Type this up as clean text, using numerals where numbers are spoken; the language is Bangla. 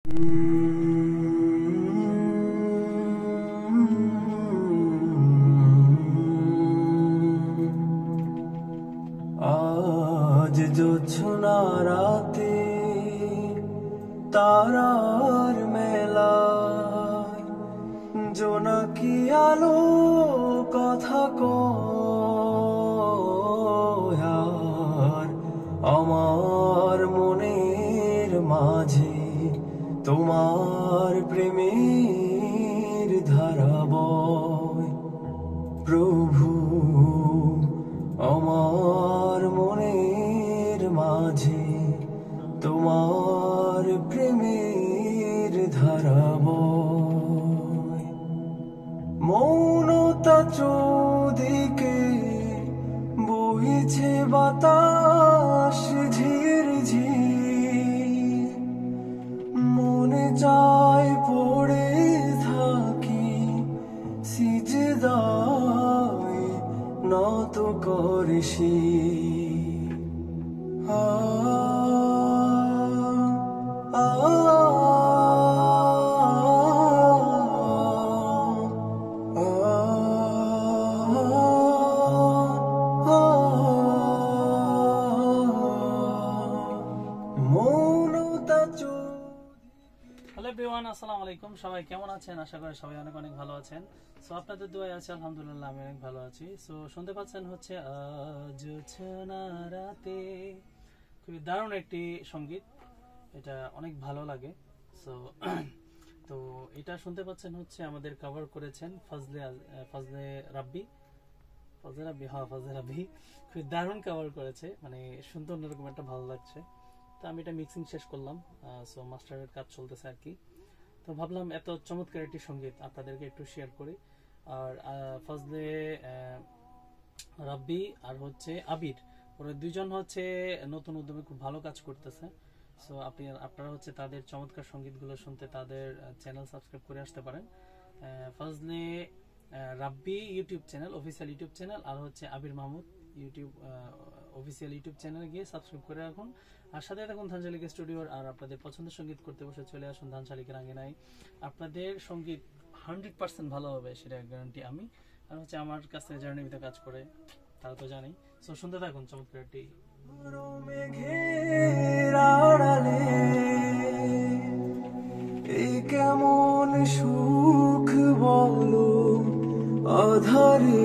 আজ জোছনা রাতে তারার মেলায় জোনাকি আলো কথা কয় আর আমার মনের মাঝে তোমার প্রেমের ধারা বয়। প্রভু আমার মনের মাঝে তোমার প্রেমের ধারা বয়। মৌনতা চৌদিকে বইছে বাতাস ঝির ঝির, মনে চায় পড়ে থাকি সিজদায় নত করে শির। হ্যালো এভরিওয়ান, আসসালামু আলাইকুম। সবাই কেমন আছেন? আশা করি সবাই অনেক অনেক ভালো আছেন। সো আপনাদের দোয়ায় আছে, আলহামদুলিল্লাহ আমি অনেক ভালো আছি। সো শুনতে পাচ্ছেন হচ্ছে আজ জোছনা রাতে, খুবই দারুণ একটি সঙ্গীত, এটা অনেক ভালো লাগে। সো তো এটা শুনতে পাচ্ছেন হচ্ছে আমাদের কভার করেছেন ফজলে রাব্বি, খুবই দারুণ কভার করেছে, মানে শুনতে অন্যরকম একটা ভালো লাগছে। তো আমি এটা মিক্সিং শেষ করলাম, সো মাস্টারের কাজ চলতেছে আর কি। তো ভাবলাম এত চমৎকার একটি সঙ্গীত আপনাদেরকে একটু শেয়ার করি। আর ফজলে রাব্বি আর হচ্ছে আবির, ওরা দুইজন হচ্ছে নতুন উদ্যমে খুব ভালো কাজ করতেছে। সো আপনারা হচ্ছে তাদের চমৎকার সঙ্গীতগুলো শুনতে তাদের চ্যানেল সাবস্ক্রাইব করে আসতে পারেন। Fazle Rabbi YouTube channel, official YouTube channel, আর হচ্ছে Abir Mahmud YouTube official YouTube চ্যানেলে গিয়ে সাবস্ক্রাইব করে রাখুন। আর সাথে থাকুন ধানশালিকা স্টুডিওর। আর আপনাদের পছন্দের সঙ্গীত করতে বসে চলে আসুন ধানশালিকার আঙ্গিনায়। আপনাদের সঙ্গীত 100% ভালো হবে, সেটা গ্যারান্টি আমি। আর হচ্ছে আমার কাছ থেকে যারা নিয়মিত কাজ করে তারা তো জানেই। সো শুনতে থাকুন চমৎকার একটি। কেমন সুখ বলো আধারে